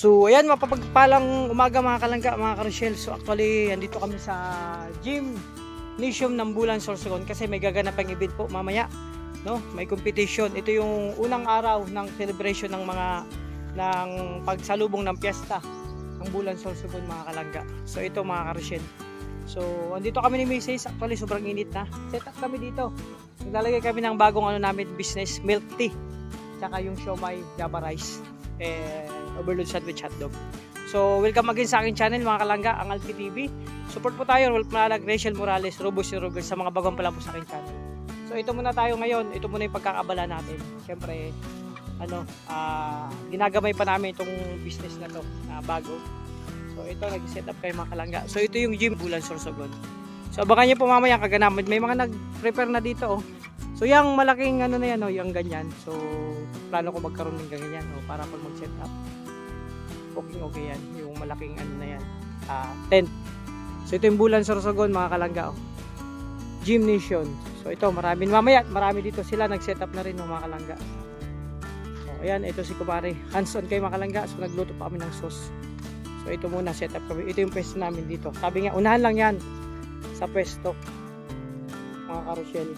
So ayan, mapapagpalang umaga mga kalangga, mga ka-Rochelle. So actually, andito kami sa Gymnasium ng Bulan Sorsogon kasi may gaganapang event po mamaya, no? May competition. Ito yung unang araw ng celebration ng pagsalubong ng piyesta ng Bulan Sorsogon mga kalangga. So ito mga ka-Rochelle. So andito kami ni Mrs. Actually sobrang init na. Set up kami dito. Naglalagay kami ng bagong namin business, milk tea. Tsaka yung siomai Java rice. Overload sandwich hotdog. So welcome again sa aking channel mga kalangga, ang Alpi TV. Support po tayo, Rolf Malalag, Rachel Morales, Robos y Robert sa mga bagong pala po sa aking channel. So ito muna tayo ngayon, ito muna yung pagkakabala natin. Siyempre, ginagamay pa namin itong business na to, bago. So ito, nag-set up kayo mga kalangga. So ito yung gym Bulan Sorsogon. So abangan nyo po mamaya kaganaman. May mga nag-prepare na dito oh. So yung malaking na yan oh, yung ganyan. So plano ko magkaroon ng ganyan oh, para pag mag-set up. Okay yan, yung malaking na yan, tent. So ito yung Bulan Sorsogon mga kalangga oh. Gymnasium. So ito marami dito sila nag-set up na rin ng mga kalangga. So ayan, ito si Kumare. Hands on kayo mga kalangga. So nagluto pa kami ng sauce. So ito muna set up kami. Ito yung pwesto namin dito. Sabi nga, unahan lang yan sa pwesto mga ka-Rochelle.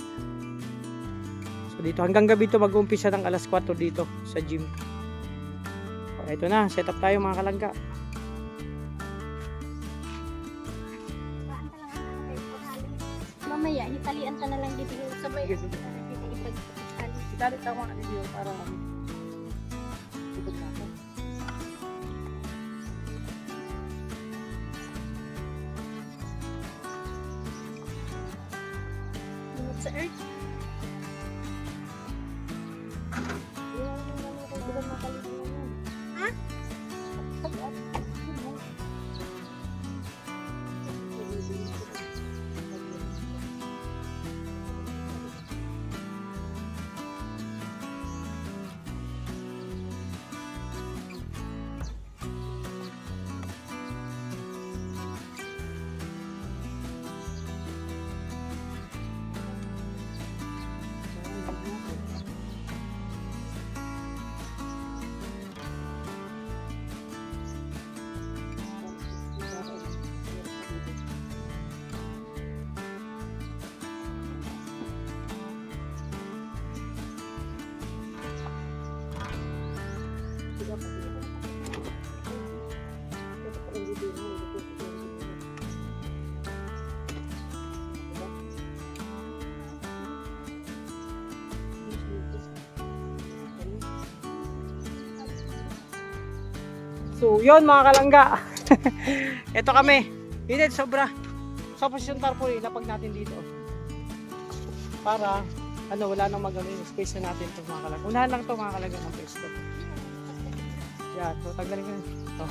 So dito hanggang gabi ito mag-uumpisa ng alas 4 dito sa gym. So ito na, set up tayo mga kalangga. Mamaya, italian ka na lang dito yung sabay. Itali tayo mga dito para ikot na ako. Sa earth. Ha? So yun mga kalangga. Ito kami. Hinit sobra. Sa posisyon tarpaulin lapag natin dito. Para wala nang yung space na natin ito mga kalangga. Unahan lang ito mga kalangga ng pwesto. Yan. So tanggalin ko. Ito.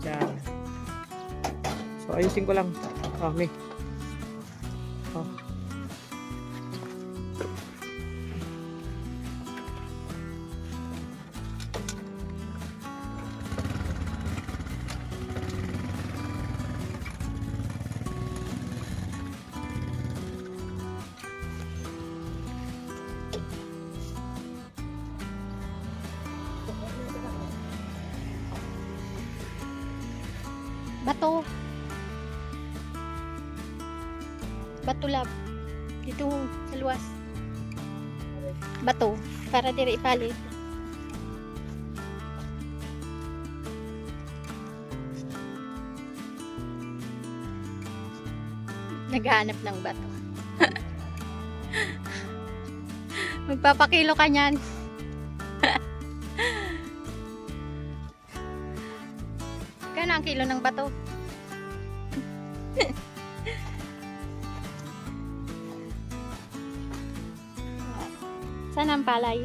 Yan. So ayusin ko lang. May. Bato lab. Dito sa luwas. Bato. Para dire ipalit. Naghahanap ng bato. Magpapakilo ka niyan. Kano ang kilo ng bato? Saan ang palay?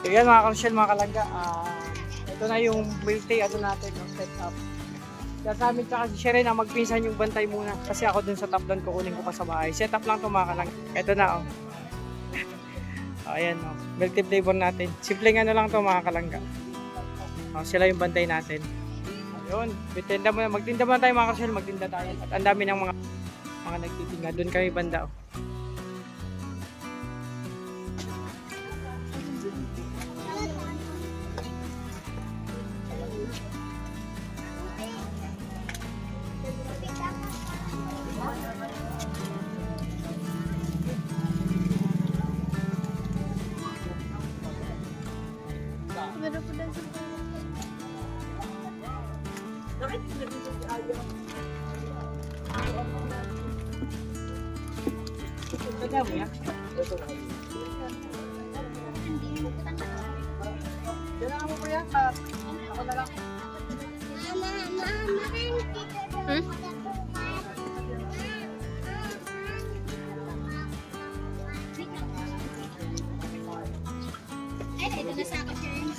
So yan mga ka-Rochelle, mga kalangga. Ito na yung milk tea natin, set up. Kaya sa amin tsaka si Sherry na magpinsan yung bantay muna. Kasi ako dun sa top down kukunin ko pa sa bahay. Set up lang ito mga kalangga. Ito na oh. Ayan oh. Milk tea flavor natin. Simpleng lang ito mga kalangga. Sila yung bantay natin. Ayun. Magtinda muna tayo mga ka-Rochelle. Magtinda tayo. At ang dami ng mga nagtitinda. Doon kami banda oh. Ganda mo yan? Kailangan mo ba yan? Ako na lang. Hmm? Ay, ito na sa akin, James.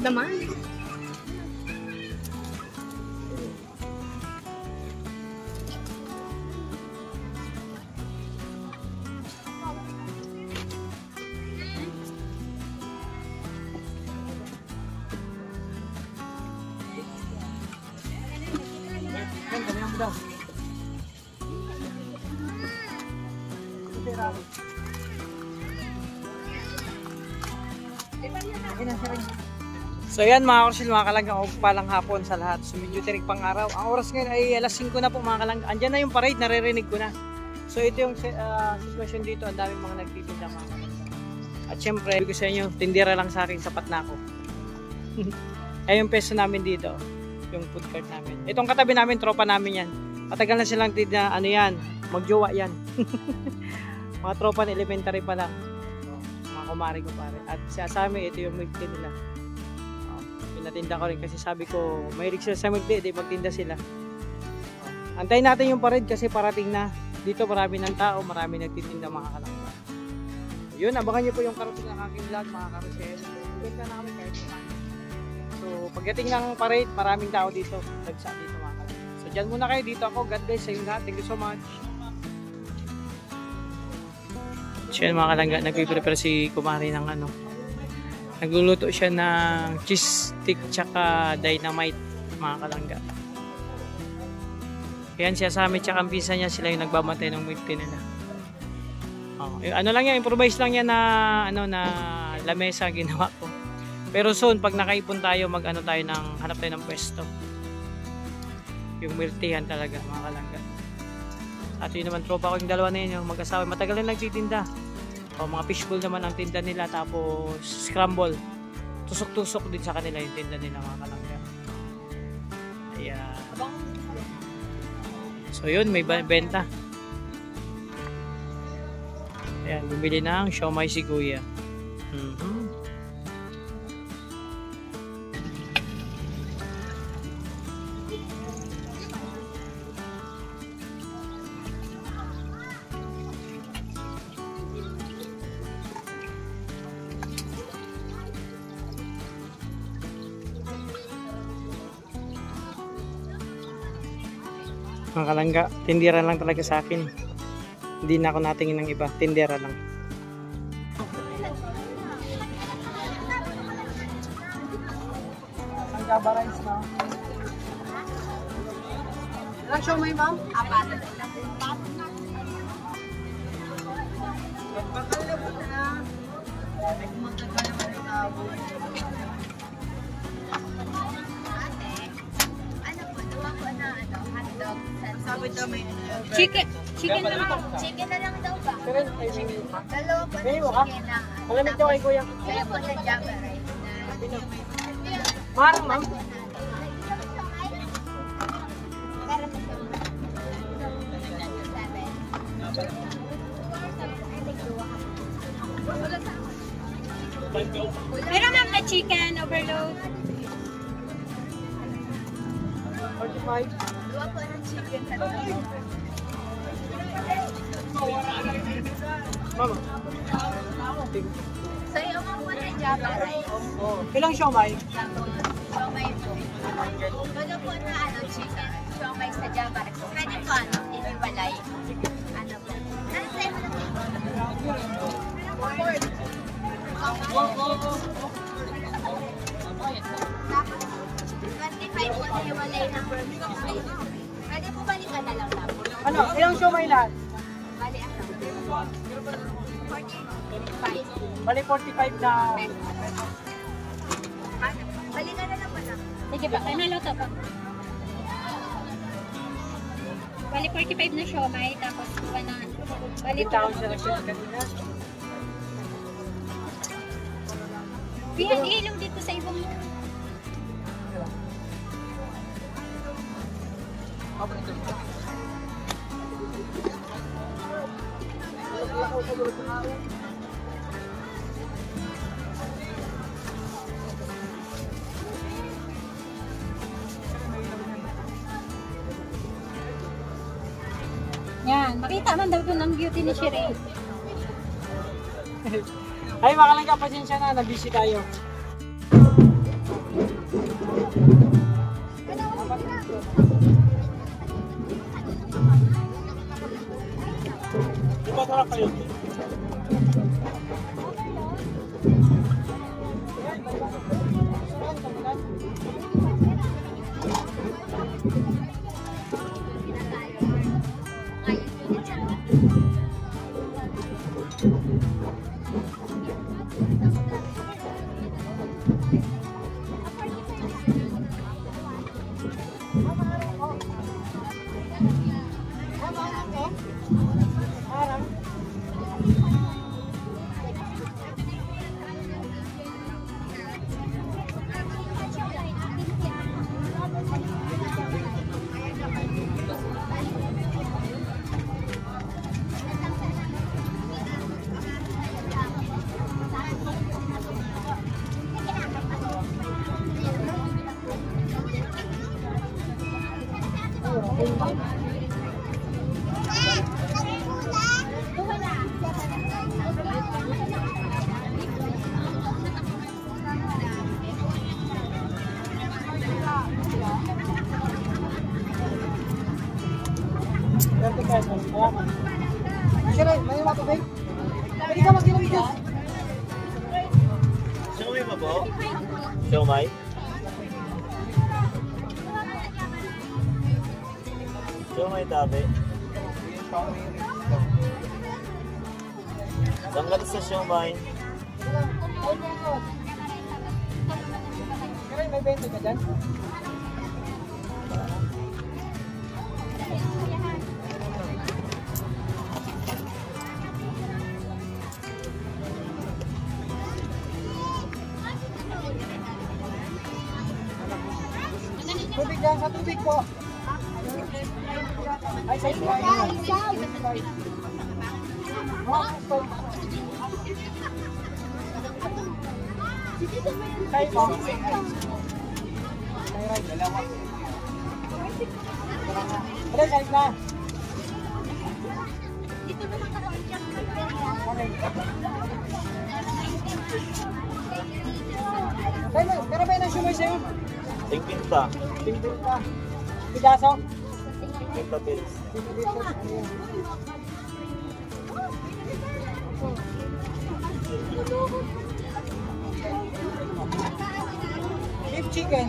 Naman. Yan, ganyan mo daw. So yan mga kursil, mga kalangga, palang hapon sa lahat. So medyo tirik pang araw. Ang oras ngayon ay alas 5 na po mga kalangga. Andyan na yung parade, naririnig ko na. So ito yung sitwasyon dito, ang daming mga nagtitinda mga kalangga. At syempre, sabi ko sa inyo, tindera lang sa akin, sapat na ako. Ay yung peso namin dito, yung food cart namin. Itong katabi namin, tropa namin yan. Matagal na silang tinda, ano yan, magjowa yan. Mga tropa na elementary pa lang. Mga kumari ko pare. At sa amin, ito yung milk tea nila. Pinatinda ko rin kasi sabi ko, mahilig sila sa milk tea, di magtinda sila. Antayin natin yung parade kasi parating na. Dito marami ng tao, marami nagtitinda mga kalangga. Yun, abangan nyo po yung karating ng aking vlog mga karusel. Benta na kami kahit naman. So, pagdating ng parade, maraming tao dito. Nagsa dito mga kalangga. So, dyan muna kayo. Dito ako. God bless sa inyo lahat. Thank you so much. So, yun mga kalangga, nagpiprepare si Kumari ng ano. Nagluluto siya ng cheese stick tsaka dynamite mga kalangga. Ayan siya sa amin tsaka ang pisa niya, sila yung nagbamatay ng milk tea nila. Oh, ano lang yan, improvise lang yan na ano na lamesa ginawa ko. Pero soon pag nakaipon tayo, mag-ano tayo ng hanap tayo ng pwesto. Yung milk teahan talaga mga kalangga. At yun naman tropa ko yung dalawa na yun, yung mag-asawa, matagal na nagtitinda. O mga fishbowl naman ang tinda nila, tapos scramble. Tusok-tusok din sa kanila yung tinda nila mga kalangga. Ayan. So yun, may benta. Ayan, bumili ng siomai si Kuya. Mga kalangga, tindera lang talaga sa akin. Hindi na ako natingin ng iba, tindera lang. Ang gabarans na. Ilang show may ma'am? 4. Pagkakalabot na. Magkagala naman yung tabo. Chicken na lang. Chicken na lang daw ba? Dalawa po na chicken na. Malamig daw kay Kuya. Kaya po na java rice. Marang ma'am. Meron ma'am na chicken overload. 45. Dalawa po ng chicken. Mama. Sa'yo mo po na java rice. Oh, ilang siomai? Siomay po. Dalawa po na chicken. Siomay sa java rice. Pwede po iniwalay. Ano po? Ano sa'yo mo na tapos 25 po iniwalay ng siomay. Pwede po balikan na lang lang. Ano? Ilang siomai lahat? Bali ano? 45. Bali 45 na. Balikan na lang po na. Sige pa, naluto pa. Bali 45 na siomay, tapos 100 Balik May taon siya nag-share kanina. Piyan ilong dito sa ibang Yan, makita man daw doon ang beauty ni Sherry. Ay, makalangga, pasensya na, nabisi tayo. Di ba sarap kayo? Siyempre, may mga tubig. Pwede ka mag-inom dito. Siomay pa po? Siomay? Siomay tabi. Tanggal sa siomay. Siyempre, may 20 ka dyan. Tubig lang, sa tubig po. Ay, sa inyo. Kayo po. Dalawa. Wala, kahit na. Pero ba yun ang sumay sa'yo? Tingpinta. Tingpil ka. Pidaso? Tingpinta pills. Beef chicken.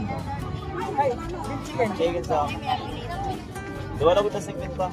Ay, beef chicken. Chicken sa Dua na ko tas tingpinta.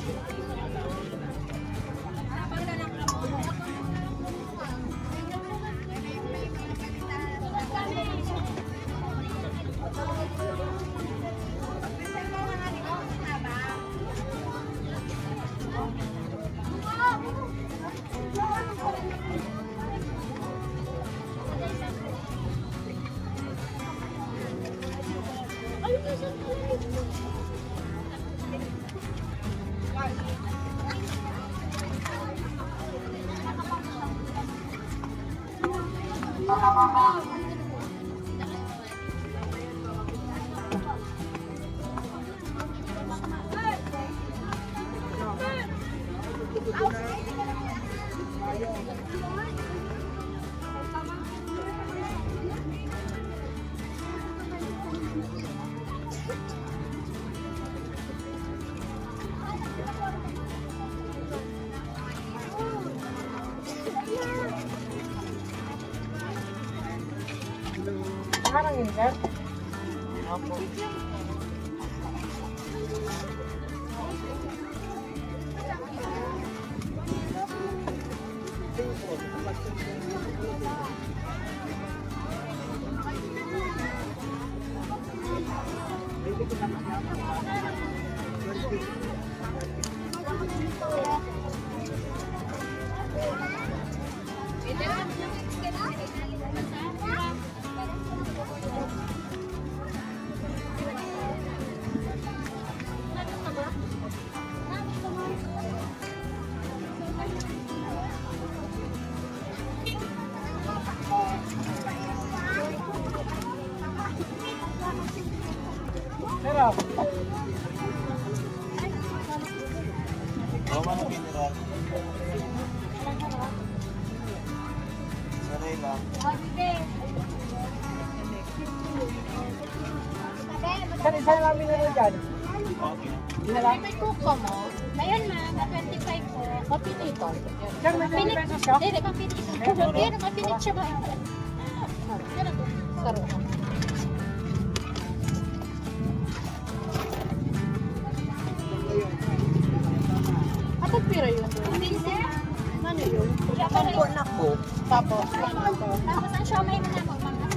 Parang yun, sir. Opo. Isa namin na dyan. May kuko mo. Ngayon ma'am, 25 po. Mapinito. Sir, may 20 pesos ka? Hindi, mapinito. Hindi, mapinit siya ba? Saro. Atag pira yun? Hindi, sir. Ano yun? Tampo na po. Tapos? Tapos ang siomay mo na mo, mga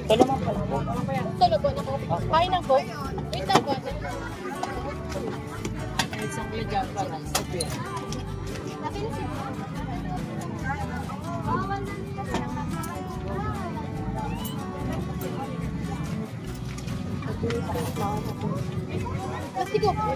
Tulungan pa lang po. tulog ko na po. Kain na po. Wait lang po. Isang ligaw pa lang. Kasi ko po.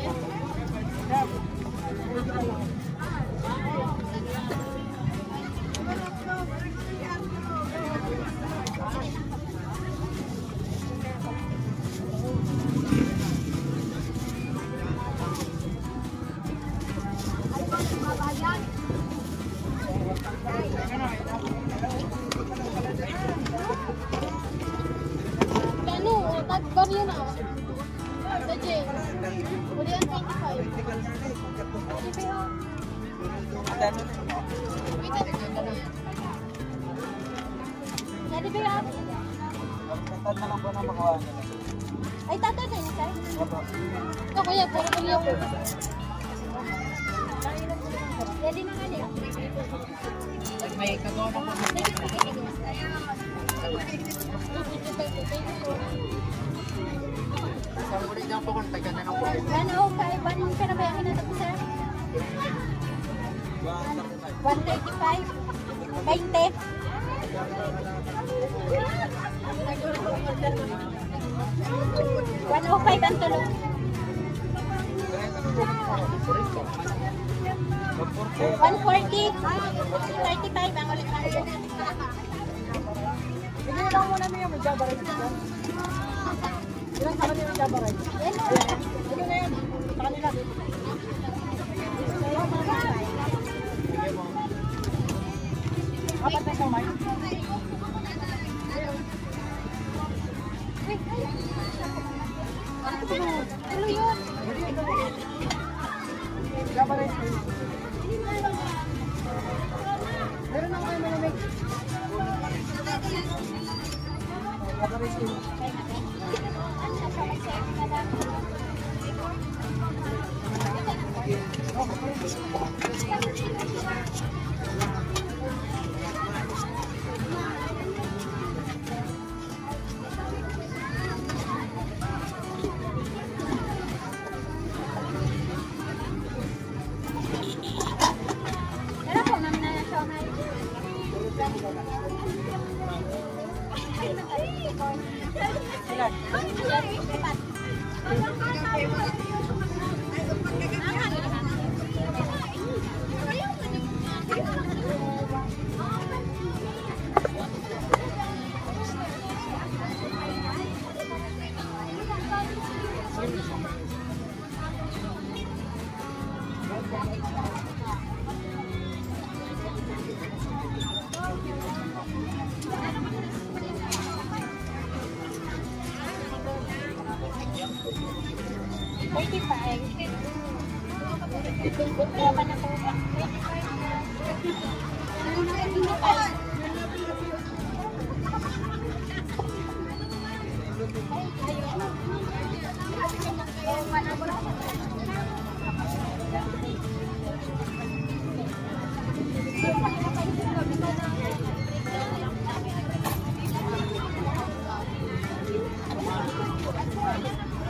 Ano? Tagbar yun ah. Sa James. Uli ang 25. Jadi ba yan? Tatal na lang po na makuha nila. Ay, tatay na yun, sir? Opo. Ito, kuya, puro ko yung... Jadi mga niya. May kagawa na po. Isang ulit lang po kung taga na lang po. 105, anong pinabayahin na ito, sir? 135. 105 ang tulog. 140. 35 ang ulit. Hindi lang muna niyo yung Java rice dyan. Ilan sa kanila yung Java rice? Yan. Ano na yan? Sa kanila. Apat na siomay. Tuloy yun. Java rice. Meron na kayo malamig. Java rice. Pero po, ma'am na siomay.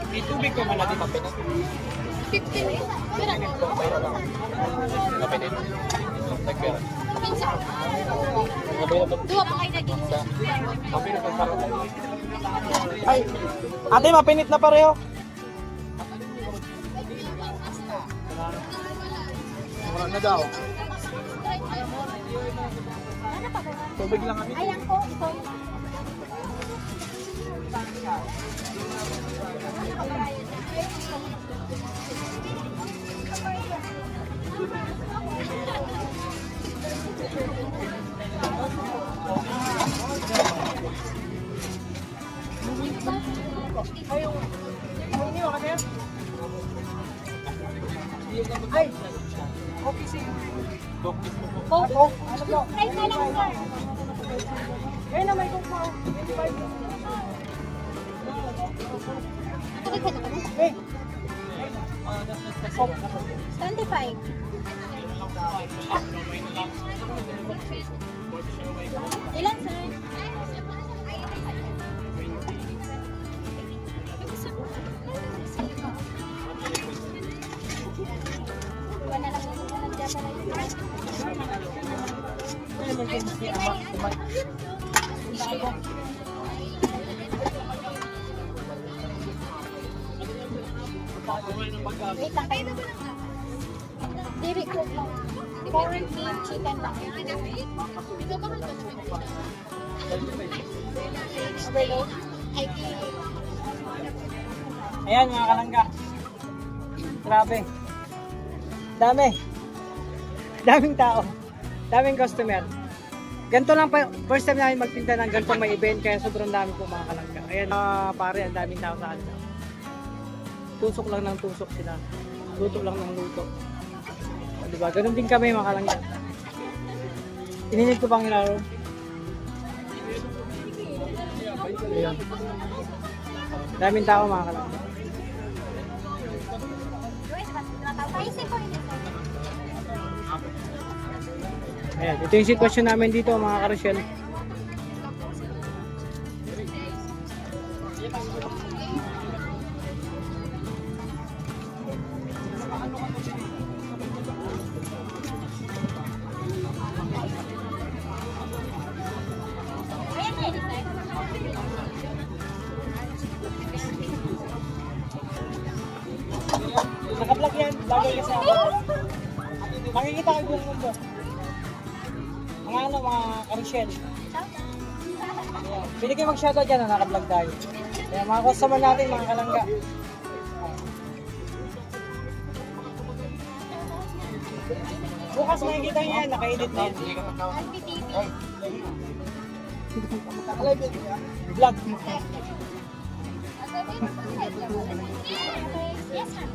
May tubig ko malagi mapinit. 15 eh. Pira na. Kapinit. Nagpira. Pinsa. Dua pa kayo naging. Kapinit ang sarap. Ay, ate mapinit na pareho. Mura na daw. Ano pa ba? Tubig lang kami. Ayan po. Ito. Ay, okay, sige. Coke. Price na lang, sir. Kaya na may Coke mo. 25. Hey. 25. Ilan, sir? Wala lang yung wait lang kayo. Diri ko lang. Foreign beef chicken lang. Overload. Ayan mga kalangga. Grabe. Dami. Daming tao. Daming customer. Ganito lang pa, first time namin magtinda ng ganito may event kaya sobrang dami po mga kalangga. Ayan pare, ang daming tao sa kanila. Tusok lang ng tusok sila. Luto lang ng luto. Diba? Ganun din kami mga kalangga. Ininit ko pang ilaro. Ayan. Daming tao mga kalangga. Ayan, ito yung sitwasyon namin dito mga karosyel. Naka-vlog yan, vlogger kasi ako. Makikita ko yung mundo. Mga ano, mga karosyel. Pwede kayo mag-shoutout dyan na naka-vlog tayo. Kaya mga customer natin, mga kalangga. Bukas makikita nyo yan, naka-edit na yan. Vlog. Yes, sir.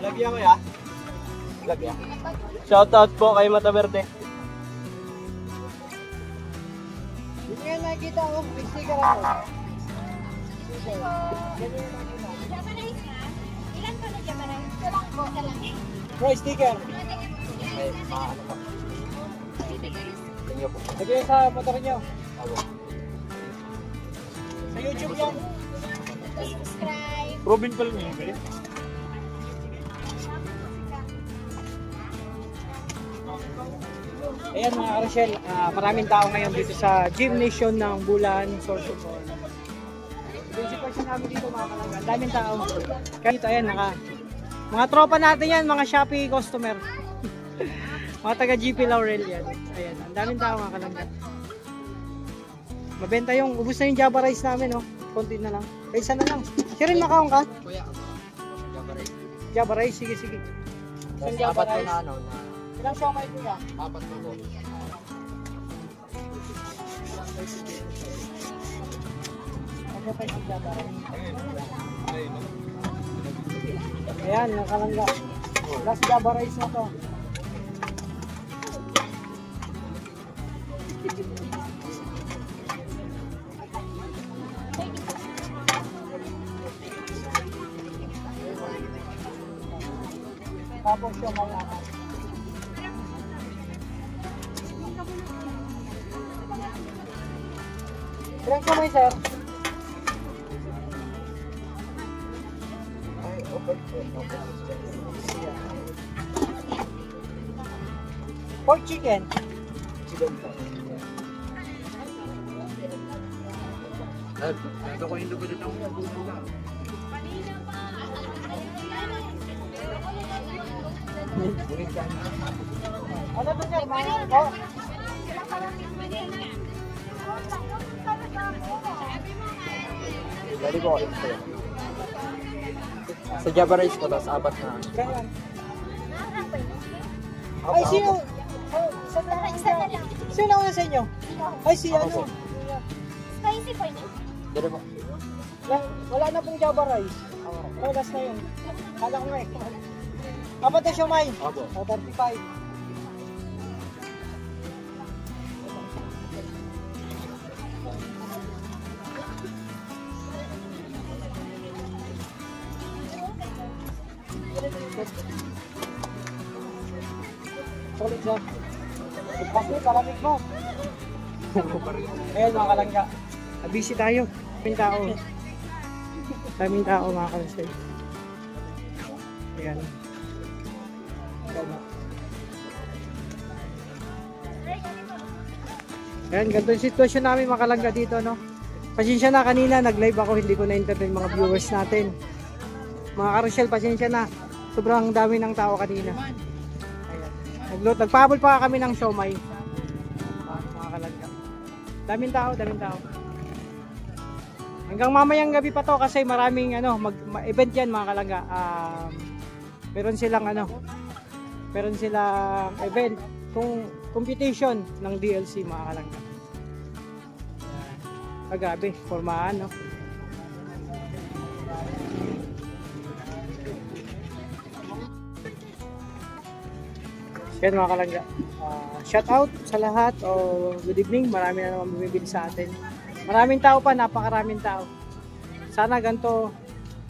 Lagyan mo ya. Lagyan. Shoutout po kay Mata Verde. Dito yan nakikita ko, may sticker ako. Jamarice ka? Ilan pa na Jamarice? Walang po ka lang. Bro, sticker. Lagyan sa motor nyo. Sa YouTube yan. Subscribe. Robin pa lang yun. Ayan mga karosyel, maraming tao ngayon dito sa Gymnasium ng Bulan, Sorsogon. Ito yung sitwasyon namin dito mga kalangga. Ang daming tao. Kaya dito, ayan, mga tropa natin yan, mga Shopee customer. Mga taga GP Laurel yan. Ayan, ang daming tao mga kalangga. Mabenta yung, ubus na yung Java rice namin, oh. Konti na lang. Ay, isa na lang. Siya rin nakaong ka? Kuya, Java rice. Java rice, sige, sige. Isang Java rice. Ilang siomay kuya? 4 na po. Ano pa yung Java rice? Ayan, nakalangga. Last Java rice na to. Tapos yung mga ilang kamay, sir? Pork chicken. Ito ko hindi ko dito. Ano to niya? Oh. Ready po kayo. Sa Java Rice po, tapos 4 na. Kaya. Opo, Ay, sino? opo. Isa na lang. Sino una sa inyo? Ay, si Ako, ano? Spicy po niyo. Ready po. Wala na pong Java rice. Oh, last na yun. Kala ko nga eh. Apat na siomay. Opo. 35. Solid siya. Kasi palamig mo. Ayan mga kalangga. Busy tayo. Daming tao. Daming tao mga kalangga. Ayan. Ayan, ganito yung sitwasyon namin mga kalangga dito, no? Pasensya na kanina, nag-live ako, hindi ko na-entertain mga viewers natin. Mga Karoshel, pasensya na. Sobrang dami ng tao kanina. Ayan. Nagpahabol pa kami ng siomay. Mga kalangga. Daming tao, daming tao. Hanggang mamayang gabi pa to kasi maraming event yan mga kalangga. Meron silang event kung competition ng DLC mga kalangga. Grabe, formahan, no? Yan mga kalangga. Shout out sa lahat o good evening. Marami na naman bumibili sa atin. Maraming tao pa, napakaraming tao. Sana ganito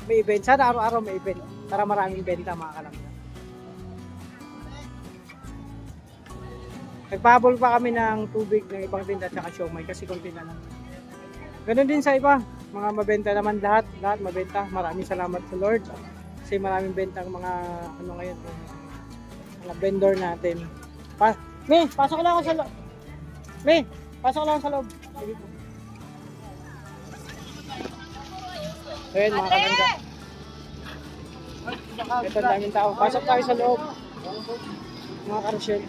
may event. Sana araw-araw may event para maraming benta mga kalangga. Nagpahabol pa kami ng tubig ng ibang tinda at saka siomay kasi konti na lang. Ganun din sa iba, mga mabenta naman lahat mabenta. Maraming salamat sa Lord kasi maraming benta ang mga ngayon, mga vendor natin. May, pasok lang ako sa loob. May, pasok lang ako sa loob. Sige po. Ayan mga kalangga. Ito daming tao. Pasok tayo sa loob. Mga Karoshel.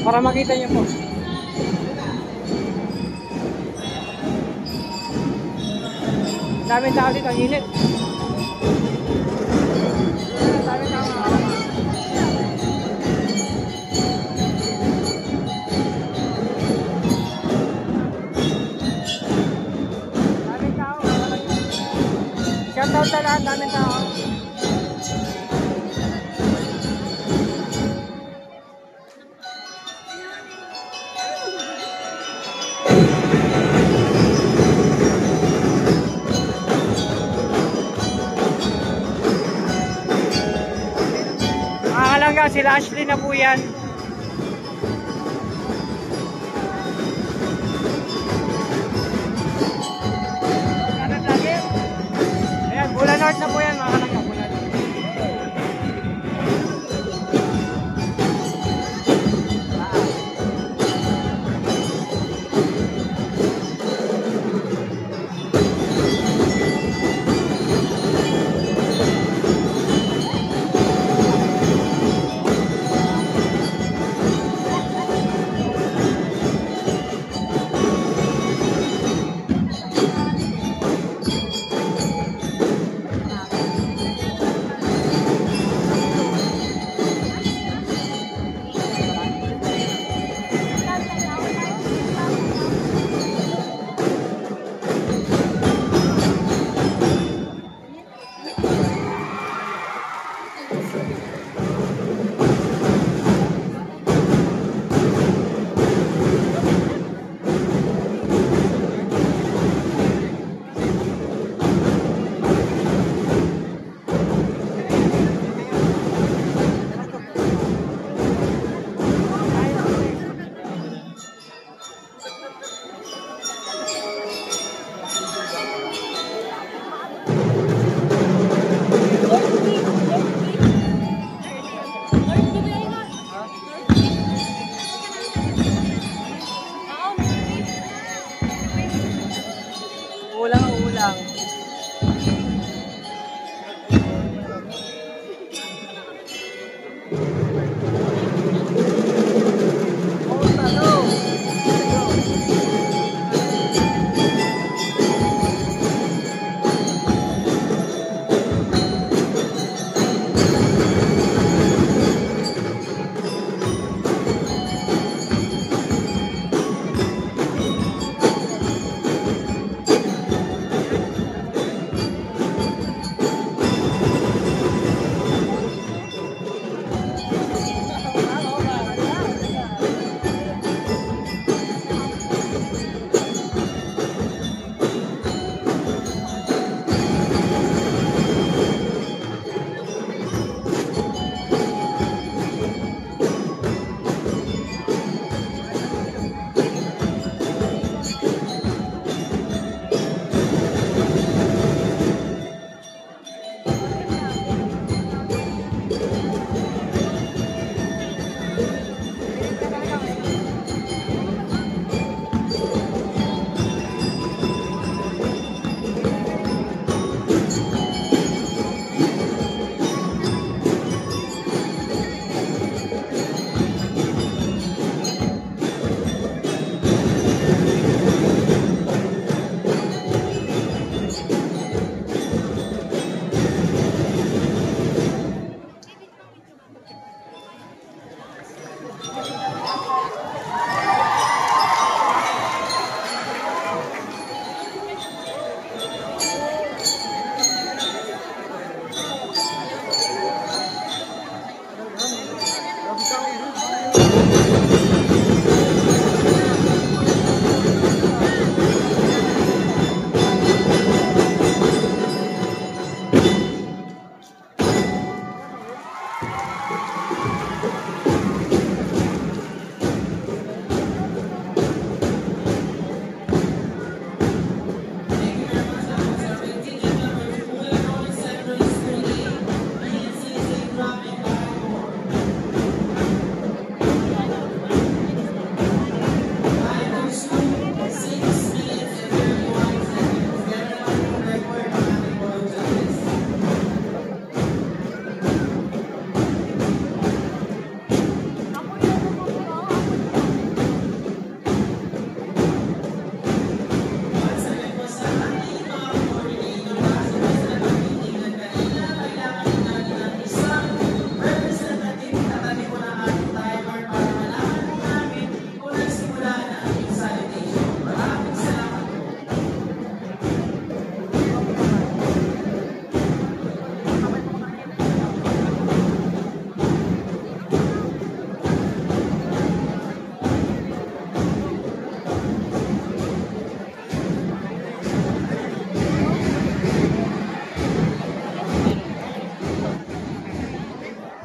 Para makita niyo po. Daming tao dito, ang init. Daming tao. Daming tao. Shout out sa lahat, daming tao. Sila Ashley na po yan. Ayan, Bula North na po yan mga kalangga. Bula North.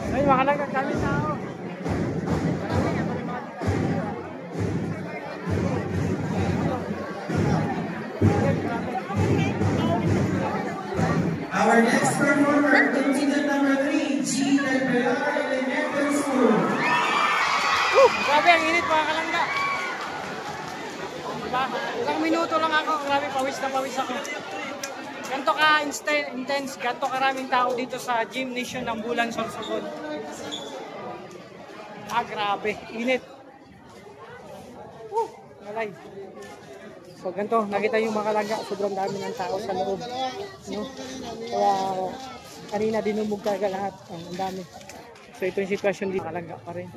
Ay, makalagay kami tao. Our next performer, contingent number 3, G. Regular Elementary School. Grabe, ang init mga kalangga. Diba? Ilang minuto lang ako. Grabe, pawis na pawis ako. Ganto ka intense, ganto karaming tao dito sa gymnasium ng Bulan Sorsogon. Ah, grabe. Init. Malay. So, ganto. Nakita yung mga kalangga. Sobrang dami ng tao sa loob. No? Kaya, kanina dinumog talaga lahat. Ang dami. So, ito yung sitwasyon dito. Kalangga pa rin.